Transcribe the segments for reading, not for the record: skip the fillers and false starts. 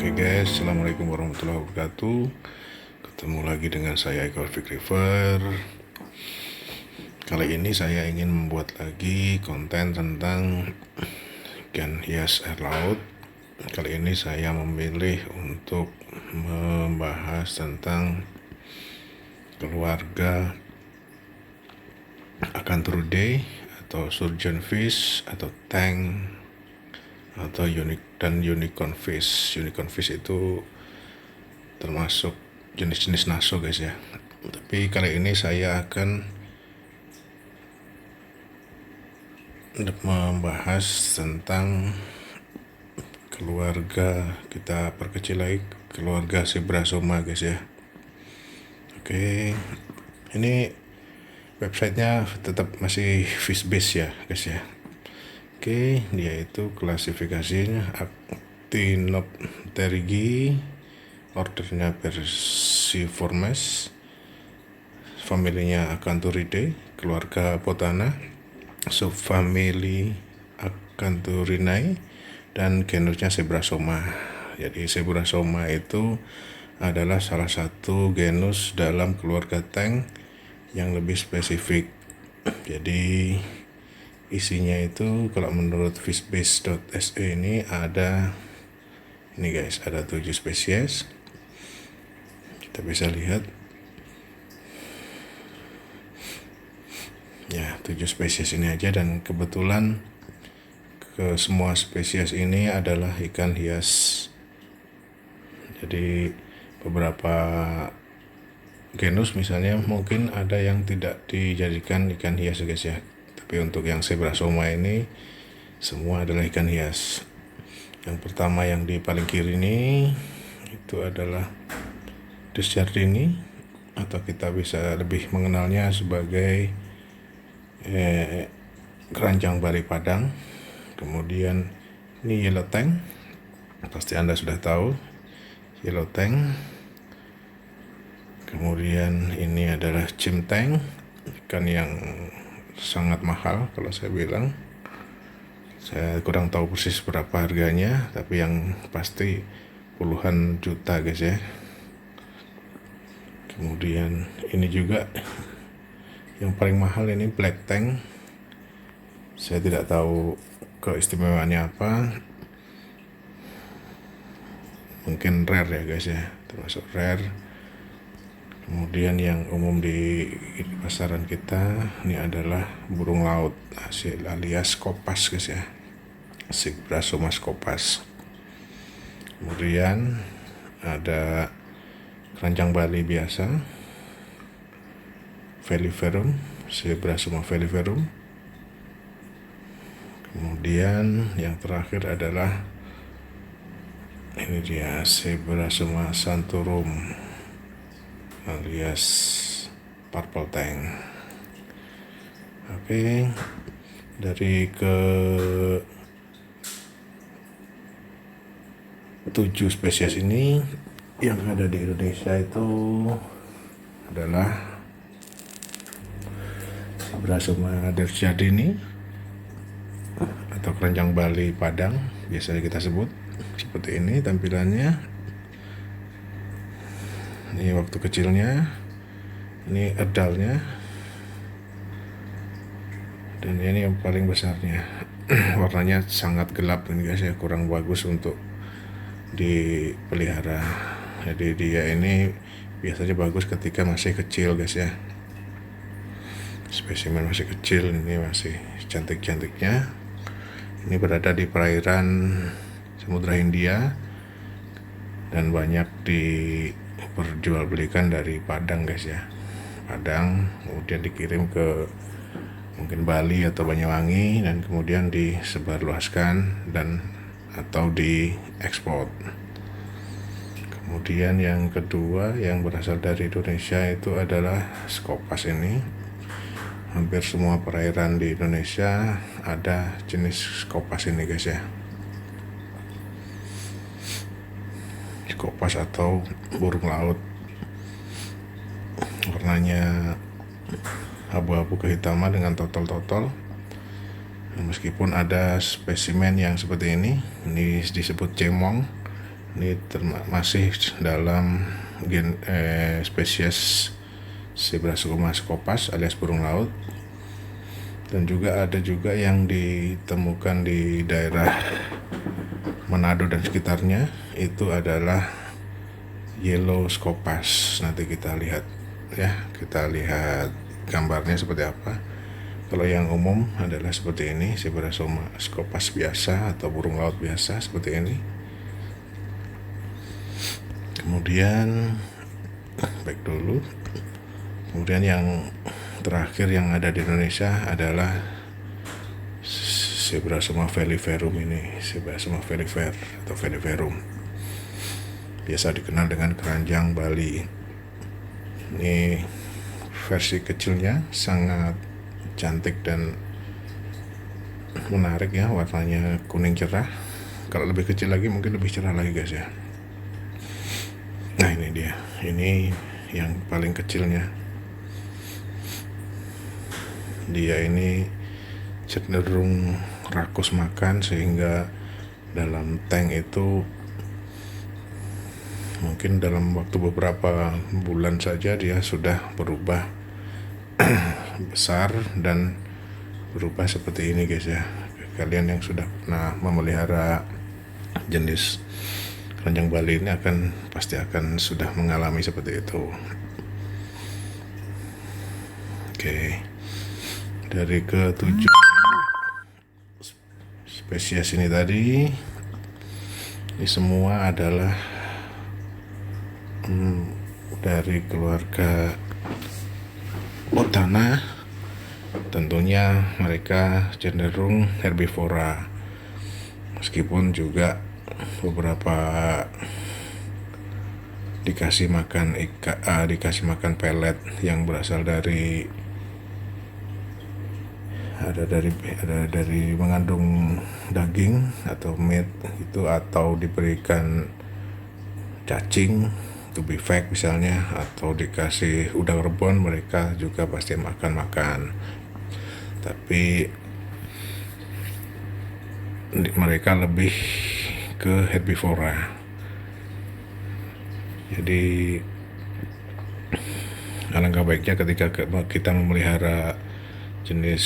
Oke guys, assalamualaikum warahmatullahi wabarakatuh. Ketemu lagi dengan saya Eko River. Kali ini saya ingin membuat lagi konten tentang ikan hias air laut. Kali ini saya memilih untuk membahas tentang keluarga Acanthouridae atau surgeonfish atau tang atau unicorn fish. Unicorn fish itu termasuk jenis-jenis naso guys ya. Tapi kali ini saya akan membahas tentang keluarga, kita perkecil lagi, keluarga Zebrasoma guys ya. Oke, ini websitenya tetap masih fish base ya guys ya. Oke, dia itu klasifikasinya Actinopterygii, ordernya Perciformes, familinya Acanthouridae, keluarga Potana, subfamili Acanthurinae, dan genusnya Zebrasoma. Jadi Zebrasoma itu adalah salah satu genus dalam keluarga tang yang lebih spesifik. Jadi isinya itu kalau menurut fishbase.se ini ada ini guys, ada 7 spesies. Kita bisa lihat ya, 7 spesies ini aja, dan kebetulan ke semua spesies ini adalah ikan hias. Jadi beberapa genus misalnya mungkin ada yang tidak dijadikan ikan hias guys ya, tapi untuk yang Zebrasoma ini semua adalah ikan hias. Yang pertama yang di paling kiri ini itu adalah Desjardins, atau kita bisa lebih mengenalnya sebagai keranjang Bali Padang. Kemudian ini yellow tang, pasti Anda sudah tahu yellow tang. Kemudian ini adalah chim tang, ikan yang sangat mahal kalau saya bilang. Saya kurang tahu persis berapa harganya, tapi yang pasti puluhan juta guys ya. Kemudian ini juga yang paling mahal, ini black tang. Saya tidak tahu keistimewaannya apa, mungkin rare ya guys ya, termasuk rare. Kemudian yang umum di pasaran kita ini adalah burung laut hasil alias kopas guys ya, Zebrasoma kopas. Kemudian ada keranjang Bali biasa, Feliferum, Zebrasoma feliferum. Kemudian yang terakhir adalah ini dia, Zebrasoma santorum alias purple tang. Oke, dari ke 7 spesies ini yang ada di Indonesia itu adalah Zebrasoma desjardins atau keranjang Bali Padang biasanya kita sebut. Seperti ini tampilannya. Ini waktu kecilnya, ini adalnya, dan ini yang paling besarnya. Warnanya sangat gelap ini guys ya, kurang bagus untuk dipelihara. Jadi dia ini biasanya bagus ketika masih kecil guys ya, spesimen masih kecil. Ini masih cantik-cantiknya. Ini berada di perairan Samudra Hindia dan banyak diperjualbelikan dari Padang guys ya, Padang, kemudian dikirim ke mungkin Bali atau Banyuwangi, dan kemudian disebarluaskan dan atau diekspor. Kemudian yang kedua yang berasal dari Indonesia itu adalah skopas. Ini hampir semua perairan di Indonesia ada jenis skopas ini guys ya, skopas atau burung laut. Warnanya abu-abu kehitaman dengan totol-totol. Meskipun ada spesimen yang seperti ini disebut cemong, Ini masih dalam spesies Zebrasoma scopas alias burung laut, dan juga ada juga yang ditemukan di daerah Manado dan sekitarnya, itu adalah yellow scopas. Nanti kita lihat ya, kita lihat gambarnya seperti apa. Kalau yang umum adalah seperti ini, Zebrasoma scopas biasa atau burung laut biasa seperti ini. Kemudian back dulu. Kemudian yang terakhir yang ada di Indonesia adalah Zebrasoma velliverum ini, Zebrasoma velliver atau velliverum. Biasa dikenal dengan keranjang Bali. Ini versi kecilnya sangat cantik dan menarik ya, warnanya kuning cerah. Kalau lebih kecil lagi mungkin lebih cerah lagi guys ya. Nah ini dia, ini yang paling kecilnya. Dia ini cenderung rakus makan, sehingga dalam tank itu mungkin dalam waktu beberapa bulan saja dia sudah berubah besar dan berubah seperti ini guys ya. Kalian yang sudah pernah memelihara jenis keranjang Bali ini pasti akan sudah mengalami seperti itu. Oke. Dari ke-7 spesies ini tadi, ini semua adalah dari keluarga Otana. Tentunya mereka cenderung herbivora, meskipun juga beberapa dikasih makan pelet yang berasal dari mengandung daging atau meat itu, atau diberikan cacing to be fake misalnya, atau dikasih udang rebon, mereka juga pasti makan. Tapi mereka lebih ke herbivora. Jadi alangkah baiknya ketika kita memelihara jenis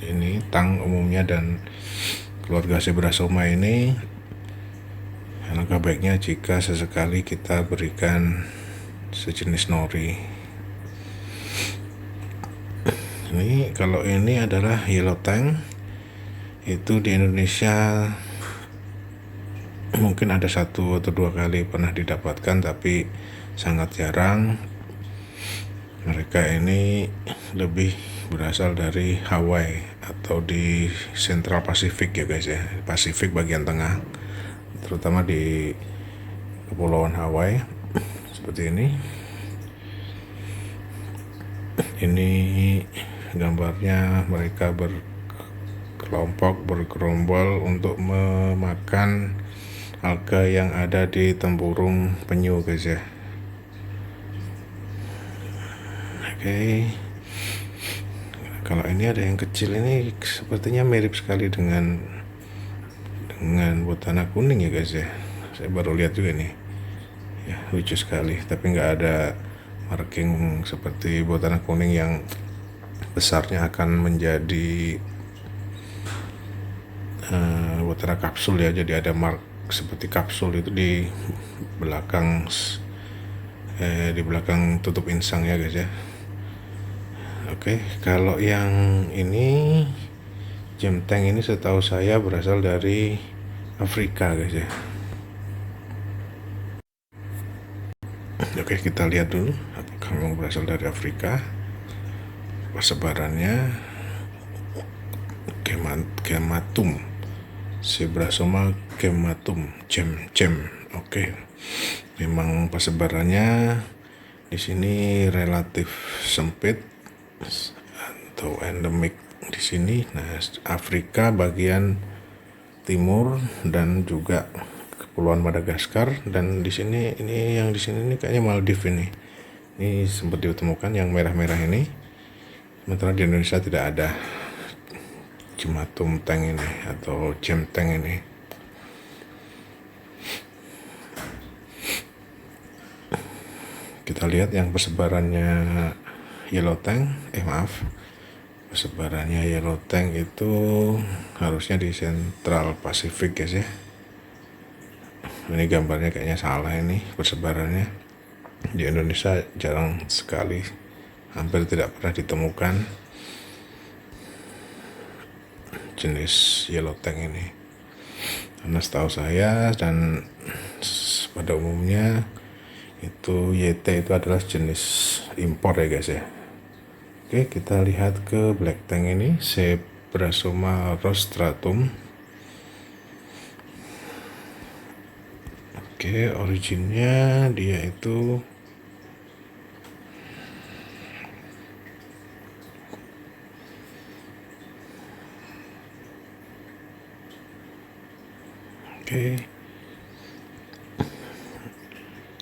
ini, tang umumnya dan keluarga Zebrasoma ini, alangkah baiknya jika sesekali kita berikan sejenis nori. Ini kalau ini adalah yellow tang, itu di Indonesia mungkin ada 1 atau 2 kali pernah didapatkan, tapi sangat jarang. Mereka ini lebih berasal dari Hawaii atau di Central Pacific ya guys ya, Pasifik bagian tengah, terutama di kepulauan Hawaii seperti ini. Ini gambarnya mereka bergerombol untuk memakan alga yang ada di tempurung penyu guys ya. Oke. Kalau ini ada yang kecil, ini sepertinya mirip sekali dengan botana kuning ya guys ya. Saya baru lihat juga nih ya, lucu sekali, tapi nggak ada marking seperti botana kuning yang besarnya akan menjadi botana kapsul ya. Jadi ada mark seperti kapsul itu di belakang tutup insang ya guys ya. Oke, kalau yang ini gem tank ini setahu saya berasal dari Afrika guys ya. Oke, kita lihat dulu apakah memang berasal dari Afrika. Persebarannya Gematum, Zebrasoma gematum, gem. Oke. Memang persebarannya di sini relatif sempit atau endemik di sini. Nah, Afrika bagian timur dan juga Kepulauan Madagaskar, dan di sini yang di sini ini kayaknya Maldives ini. Ini sempat ditemukan yang merah-merah ini. Sementara di Indonesia tidak ada Gematum tank ini atau gem tank ini. kita lihat yang persebarannya yellow tank, persebarannya yellow tank itu harusnya di Central Pacific guys ya. Ini gambarnya kayaknya salah, ini persebarannya di Indonesia jarang sekali, hampir tidak pernah ditemukan jenis yellow tank ini. Karena setahu saya dan pada umumnya itu YT itu adalah jenis impor ya guys ya. Oke, kita lihat ke black tank ini, Zebrasoma rostratum. Oke, originnya dia itu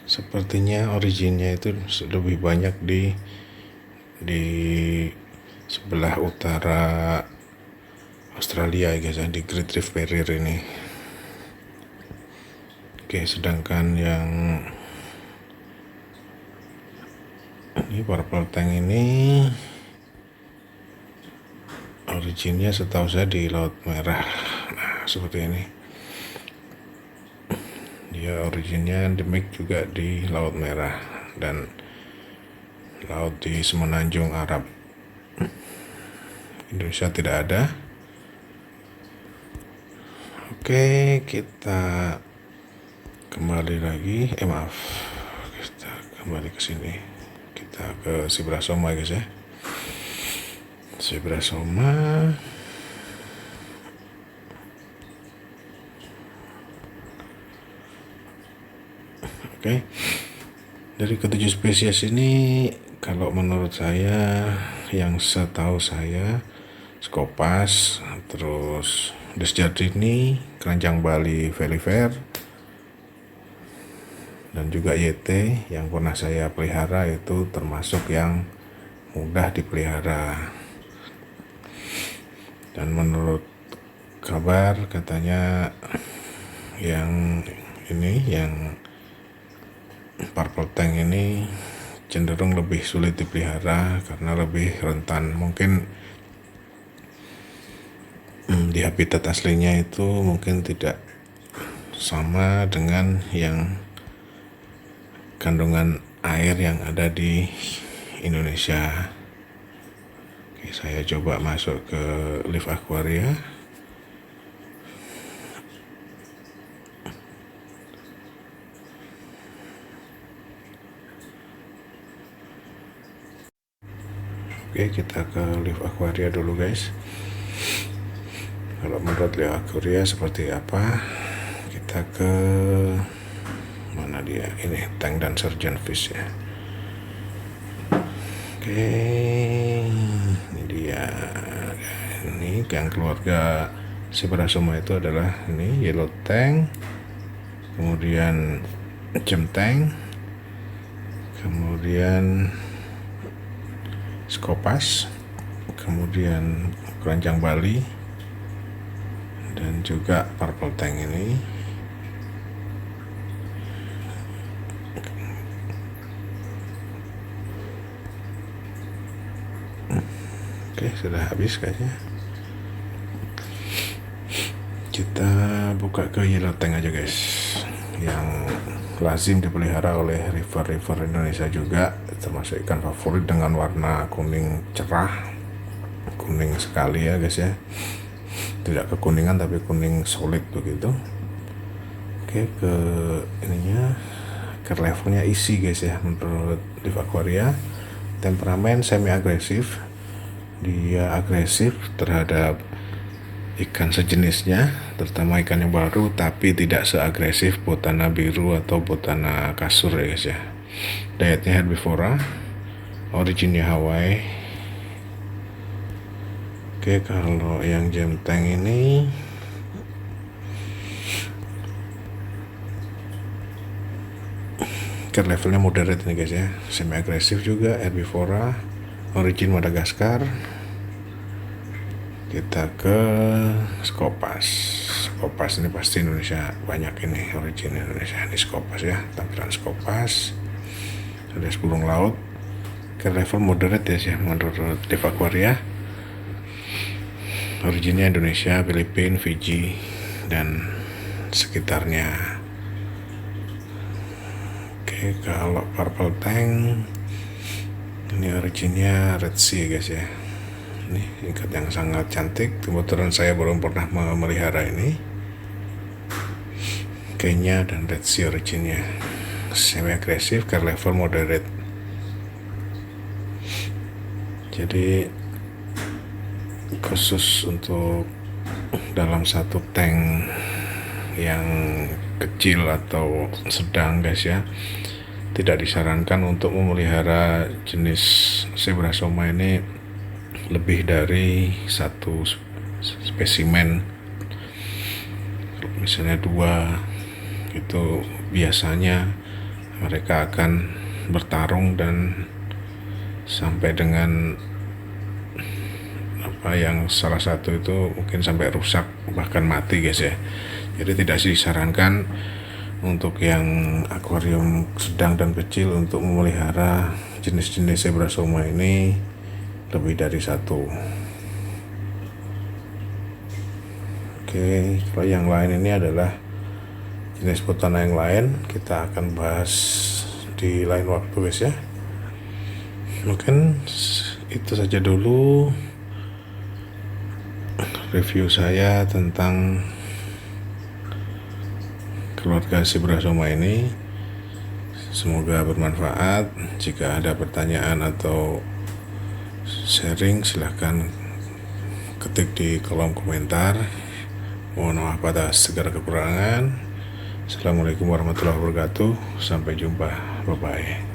sepertinya originnya itu lebih banyak di sebelah utara Australia guys ya, di Great Rift Barrier ini. Oke, sedangkan yang ini purple tank ini originnya setahu saya di Laut Merah. Nah, seperti ini. Dia originnya endemik juga di Laut Merah dan laut di Semenanjung Arab. Indonesia tidak ada. Oke, kita kembali lagi. Kita kembali ke sini. Kita ke Zebrasoma guys ya. Zebrasoma. Oke. Dari ketujuh spesies ini, kalau menurut saya, yang setahu saya, Scopas, terus Desjardini, keranjang Bali Veliver, dan juga YT yang pernah saya pelihara itu termasuk yang mudah dipelihara. Dan menurut kabar katanya yang ini, yang purple tank ini cenderung lebih sulit dipelihara karena lebih rentan. Mungkin di habitat aslinya itu mungkin tidak sama dengan yang kandungan air yang ada di Indonesia. Oke, saya coba masuk ke Live Aquaria. Oke, kita ke Live Aquaria dulu guys. Kalau menurut Live Aquaria seperti apa? Kita ke mana dia? Ini tank dan surgeon fish ya. Oke, ini dia. Ini yang keluarga Zebrasoma itu adalah ini yellow tank, kemudian gem tank, kemudian Scopas, kemudian keranjang Bali, dan juga purple tank ini. Oke, sudah habis kayaknya. Kita buka ke yellow tank aja guys, yang lazim dipelihara oleh river Indonesia juga, termasuk ikan favorit dengan warna kuning cerah, kuning sekali ya guys ya, tidak kekuningan tapi kuning solid begitu. Oke, ke ininya, ke levelnya isi guys ya. Menurut Live Aquaria, temperamen semi agresif, dia agresif terhadap ikan sejenisnya, terutama ikan yang baru, tapi tidak seagresif botana biru atau botana kasur ya guys ya. Dietnya herbivora, originnya Hawaii. Oke, kalau yang gem tank ini ke levelnya moderate nih guys ya, semi agresif juga, herbivora, origin Madagaskar. Kita ke Scopas. Scopas ini pasti Indonesia banyak, ini origin Indonesia. Ini Scopas ya, tampilan Scopas. alias burung laut, ke level moderate ya menurut Deva Aquaria. Originnya Indonesia, Filipina, Fiji, dan sekitarnya. Oke, kalau purple tank ini originnya Red Sea guys ya. Ini ikat yang sangat cantik. Kebetulan saya belum pernah memelihara ini. Kenya dan Red Sea originnya. Semi agresif ke level moderate. Jadi khusus untuk dalam satu tank yang kecil atau sedang guys ya, tidak disarankan untuk memelihara jenis Zebrasoma ini lebih dari satu spesimen. Misalnya 2, itu biasanya mereka akan bertarung dan sampai dengan yang salah satu itu mungkin sampai rusak bahkan mati guys ya. Jadi tidak disarankan untuk yang akuarium sedang dan kecil untuk memelihara jenis-jenis Zebrasoma ini lebih dari 1. Oke, kalau yang lain ini adalah jenis Putana yang lain, kita akan bahas di lain waktu guys ya. Mungkin itu saja dulu review saya tentang keluarga Zebrasoma ini. Semoga bermanfaat. Jika ada pertanyaan atau sharing, silahkan ketik di kolom komentar. Mohon maaf atas segala kekurangan. Assalamualaikum warahmatullahi wabarakatuh. Sampai jumpa. Bye bye.